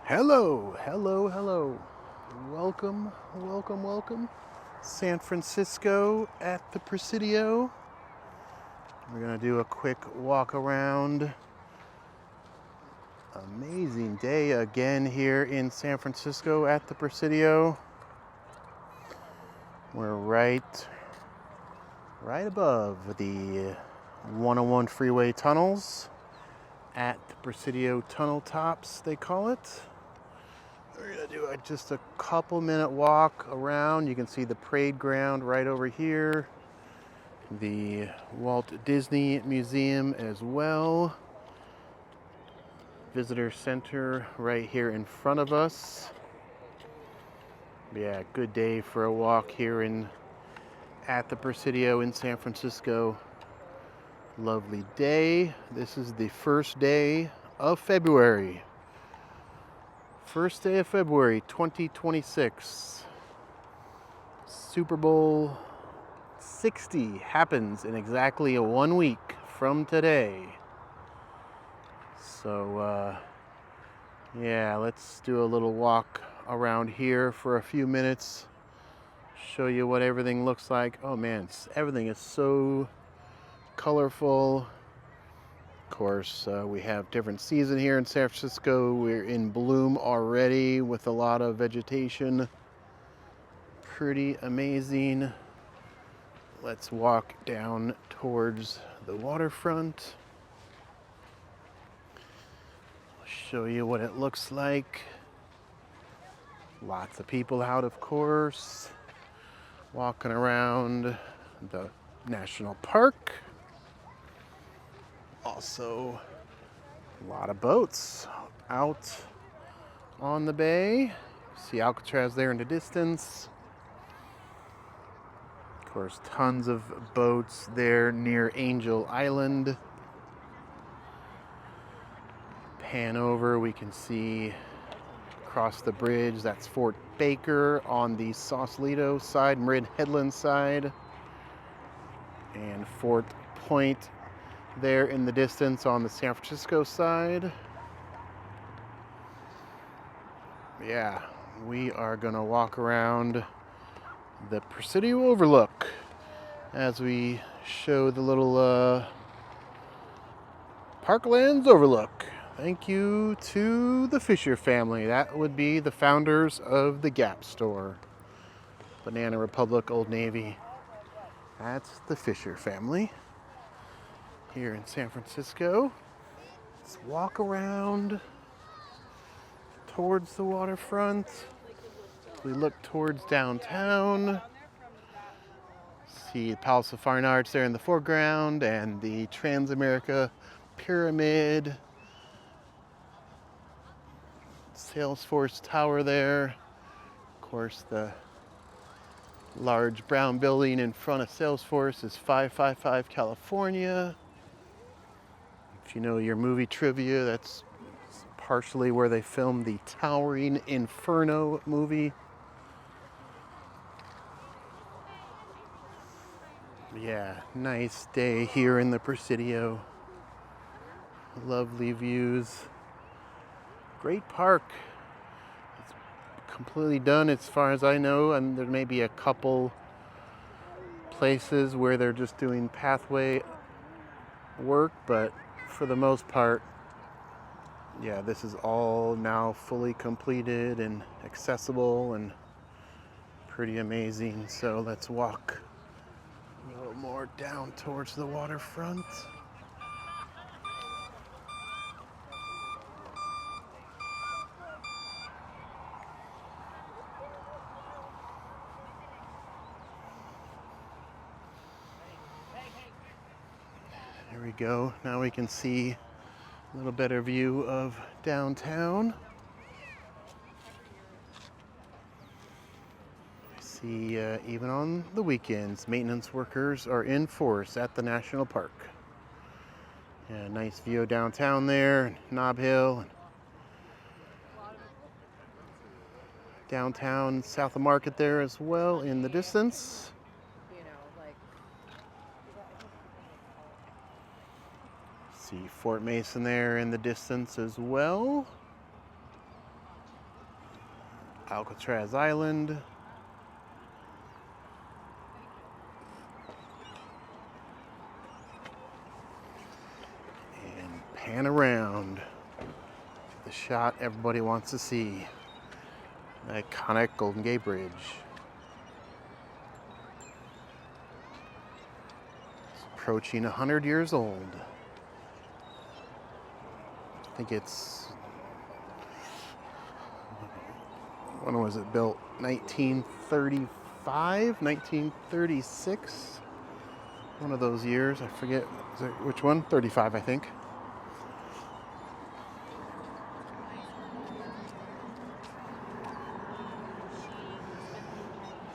Hello, hello, hello. Welcome, welcome, welcome. San Francisco at the Presidio. We're gonna do a quick walk around. Amazing day again here in San Francisco at the Presidio. We're right above the 101 freeway tunnels at the Presidio Tunnel Tops, they call it. We're gonna do just a couple minute walk around. You can see the parade ground right over here. The Walt Disney Museum as well. Visitor Center right here in front of us. Yeah, good day for a walk here at the Presidio in San Francisco. Lovely day. This is the first day of February. First day of February 2026. Super Bowl 60 happens in exactly 1 week from today. So, yeah, let's do a little walk around here for a few minutes. Show you what everything looks like. Oh man, everything is so colorful. Of course, we have different season here in San Francisco. We're in bloom already with a lot of vegetation. Pretty amazing. Let's walk down towards the waterfront. I'll show you what it looks like. Lots of people out, of course, walking around the national park. Also, a lot of boats out on the bay. See Alcatraz there in the distance. Of course, tons of boats there near Angel Island. Pan over, we can see across the bridge, that's Fort Baker on the Sausalito side, Marin Headland side. And Fort Point there in the distance on the San Francisco side. Yeah, we are gonna walk around the Presidio Overlook as we show the little Parklands Overlook. Thank you to the Fisher family. That would be the founders of the Gap store. Banana Republic, Old Navy. That's the Fisher family here in San Francisco. Let's walk around towards the waterfront. We look towards downtown. See the Palace of Fine Arts there in the foreground and the Transamerica Pyramid. Salesforce Tower there. Of course, the large brown building in front of Salesforce is 555 California. If you know your movie trivia, that's partially where they filmed the Towering Inferno movie. Yeah, nice day here in the Presidio. Lovely views. Great park. It's completely done as far as I know, and there may be a couple places where they're just doing pathway work, but for the most part, yeah, this is all now fully completed and accessible and pretty amazing. So let's walk a little more down towards the waterfront. There we go. Now we can see a little better view of downtown. I see even on the weekends, maintenance workers are in force at the National Park. Yeah, nice view of downtown there, Nob Hill. Downtown, south of Market there as well in the distance. See Fort Mason there in the distance as well. Alcatraz Island. And pan around. The shot everybody wants to see. The iconic Golden Gate Bridge. It's approaching 100 years old. I think it's, when was it built? 1935, 1936? One of those years, I forget which one, 35 I think.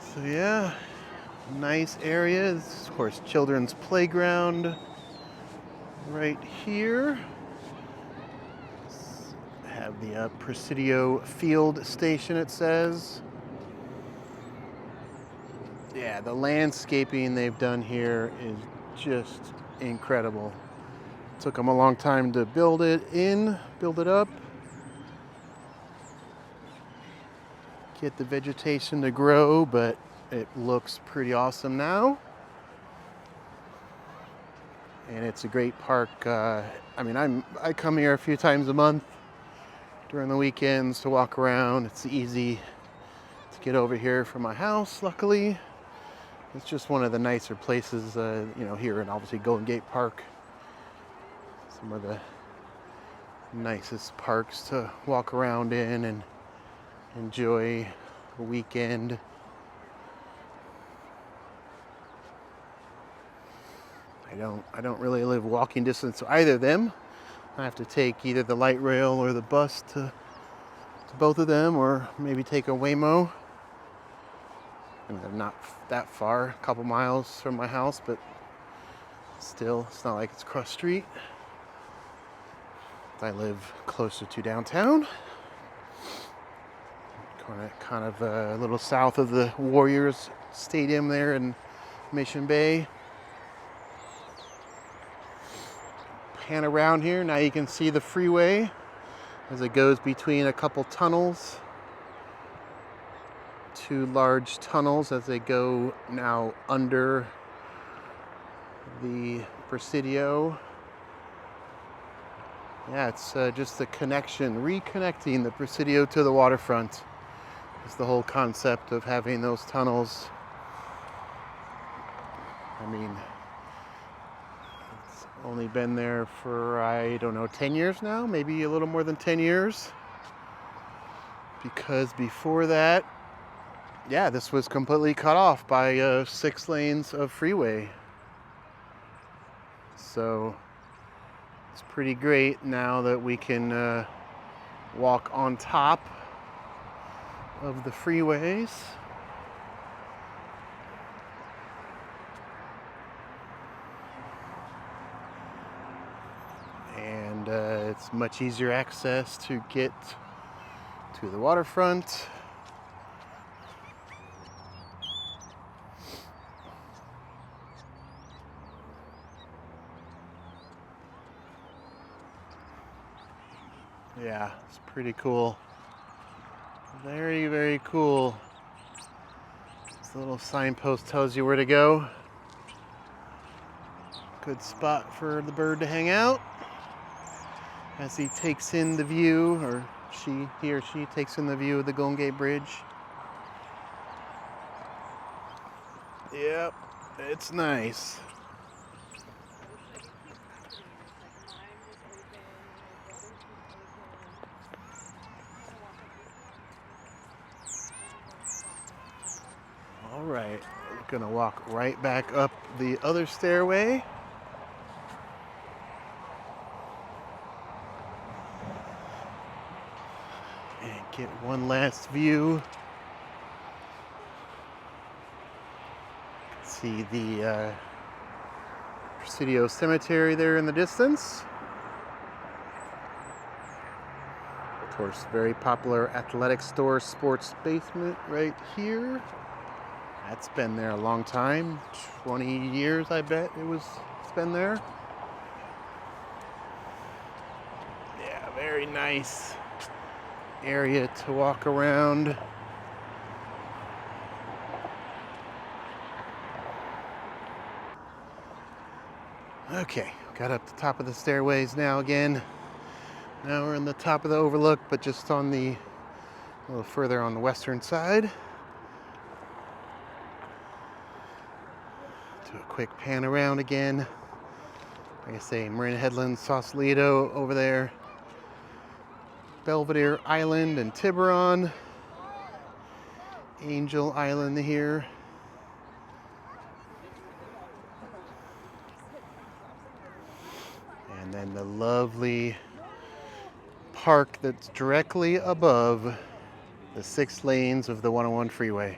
So yeah, nice area. This is, of course, children's playground right here. Have the Presidio field station, it says. Yeah, the landscaping they've done here is just incredible. Took them a long time to build it up. Get the vegetation to grow, but it looks pretty awesome now. And it's a great park. I come here a few times a month during the weekends to walk around. It's easy to get over here from my house, luckily. It's just one of the nicer places, here in obviously Golden Gate Park. Some of the nicest parks to walk around in and enjoy a weekend. I don't really live walking distance to either of them. I have to take either the light rail or the bus to both of them, or maybe take a Waymo. And they're not that far, a couple miles from my house, but still, it's not like it's across the street. I live closer to downtown, kind of a little south of the Warriors Stadium there in Mission Bay. Pan around here, now you can see the freeway as it goes between a couple tunnels. Two large tunnels as they go now under the Presidio. Yeah, it's just the connection, reconnecting the Presidio to the waterfront. It's the whole concept of having those tunnels. I mean, it's only been there for, 10 years now, maybe a little more than 10 years. Because before that, yeah, this was completely cut off by 6 lanes of freeway. So it's pretty great now that we can walk on top of the freeways. And it's much easier access to get to the waterfront. Yeah, it's pretty cool. Very, very cool. This little signpost tells you where to go. Good spot for the bird to hang out as he takes in the view, or he or she takes in the view of the Golden Gate Bridge. Yep, it's nice. All right, we're gonna walk right back up the other stairway. And get one last view. See the Presidio Cemetery there in the distance. Of course, very popular athletic store sports basement right here. That's been there a long time, 20 years I bet it's been there. Yeah, very nice area to walk around. Okay, got up the top of the stairways now again. Now we're in the top of the Overlook, but just on a little further on the western side. Do a quick pan around again. Like I say, Marina Headlands, Sausalito over there. Belvedere Island and Tiburon. Angel Island here. And then the lovely park that's directly above the 6 lanes of the 101 freeway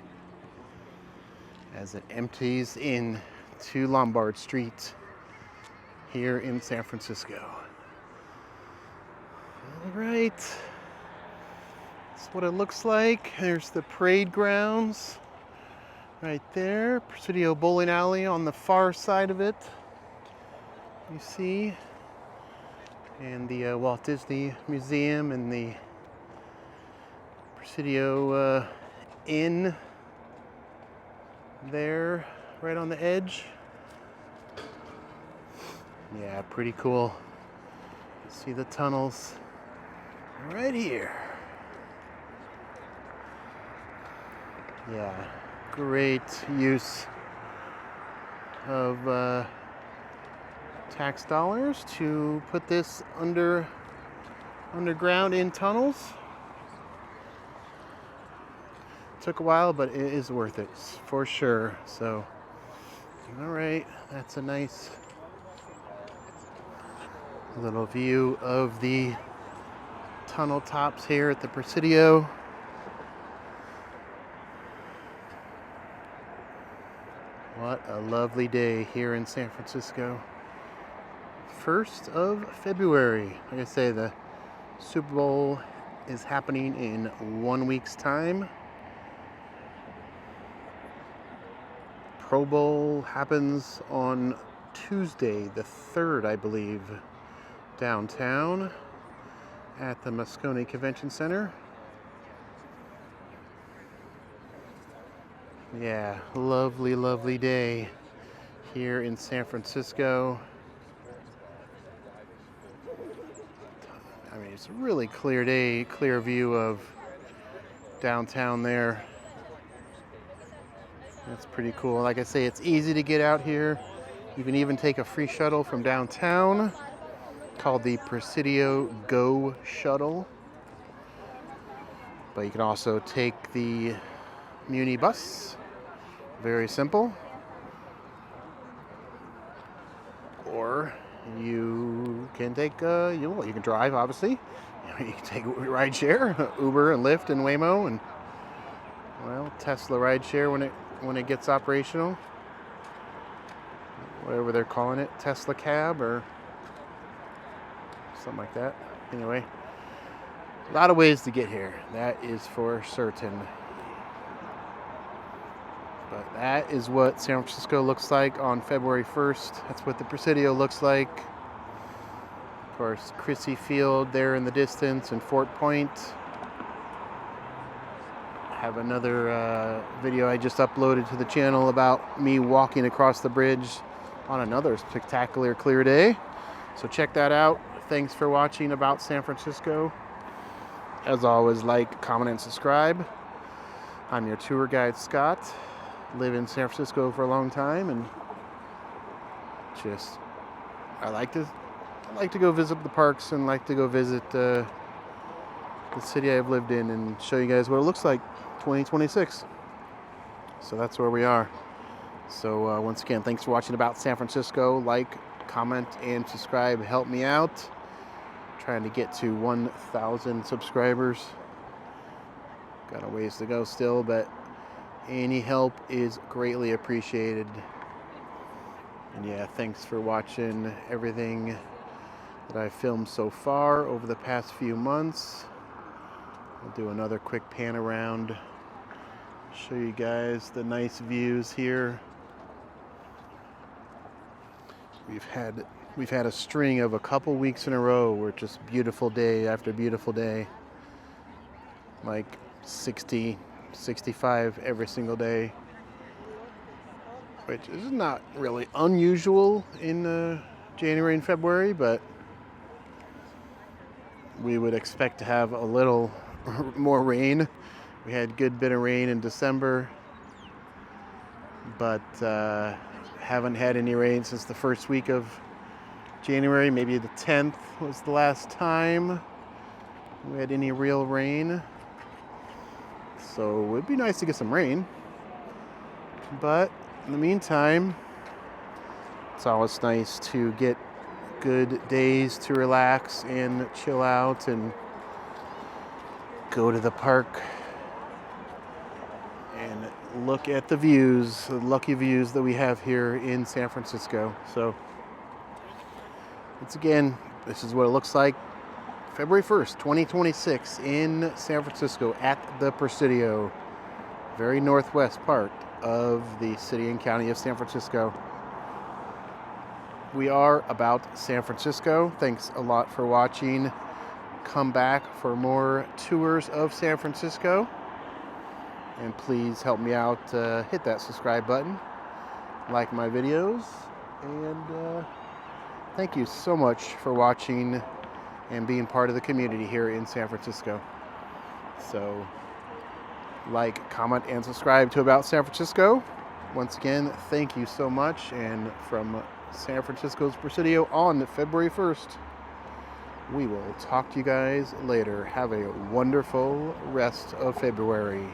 as it empties in to Lombard Street here in San Francisco. All right, that's what it looks like. There's the parade grounds right there. Presidio Bowling Alley on the far side of it, you see. And the Walt Disney Museum and the Presidio Inn there, right on the edge. Yeah, pretty cool. See the tunnels right here. Yeah, great use of tax dollars to put this underground in tunnels. Took a while, but it is worth it for sure. So, all right, that's a nice little view of the tunnel tops here at the Presidio. What a lovely day here in San Francisco. 1st of February. Like I say, the Super Bowl is happening in 1 week's time. Pro Bowl happens on Tuesday, the 3rd, I believe, downtown at the Moscone Convention Center. Yeah, lovely, lovely day here in San Francisco. I mean, it's a really clear day, clear view of downtown there. That's pretty cool. Like I say, it's easy to get out here. You can even take a free shuttle from downtown called the Presidio Go Shuttle. But you can also take the Muni bus. Very simple. Or you can take, you can drive, obviously. You can take rideshare, Uber and Lyft and Waymo, and well, Tesla rideshare when it gets operational. Whatever they're calling it, Tesla cab or something like that. Anyway, a lot of ways to get here. That is for certain. But that is what San Francisco looks like on February 1st. That's what the Presidio looks like. Of course, Crissy Field there in the distance and Fort Point. I have another video I just uploaded to the channel about me walking across the bridge on another spectacular clear day. So check that out. Thanks for watching About San Francisco. As always, like, comment, and subscribe. I'm your tour guide, Scott. Live in San Francisco for a long time, and just I like to go visit the parks and like to go visit the city I've lived in and show you guys what it looks like 2026. So that's where we are. So once again, thanks for watching About San Francisco. Like, comment, and subscribe. Help me out. Trying to get to 1,000 subscribers. Got a ways to go still, but any help is greatly appreciated. And yeah, thanks for watching everything that I've filmed so far over the past few months. I'll do another quick pan around, show you guys the nice views here. We've had a string of a couple weeks in a row where just beautiful day after beautiful day, like 60, 65 every single day, which is not really unusual in January and February, but we would expect to have a little more rain. We had a good bit of rain in December, but haven't had any rain since the first week of January. Maybe the 10th was the last time we had any real rain. So it'd be nice to get some rain. But in the meantime, it's always nice to get good days to relax and chill out and go to the park and look at the views, the lucky views that we have here in San Francisco. So once again, this is what it looks like February 1st, 2026 in San Francisco at the Presidio, very northwest part of the city and county of San Francisco. We are about San Francisco. Thanks a lot for watching. Come back for more tours of San Francisco. And please help me out. Hit that subscribe button. Like my videos. And thank you so much for watching and being part of the community here in San Francisco. So, like, comment, and subscribe to About San Francisco. Once again, thank you so much. And from San Francisco's Presidio on February 1st, we will talk to you guys later. Have a wonderful rest of February.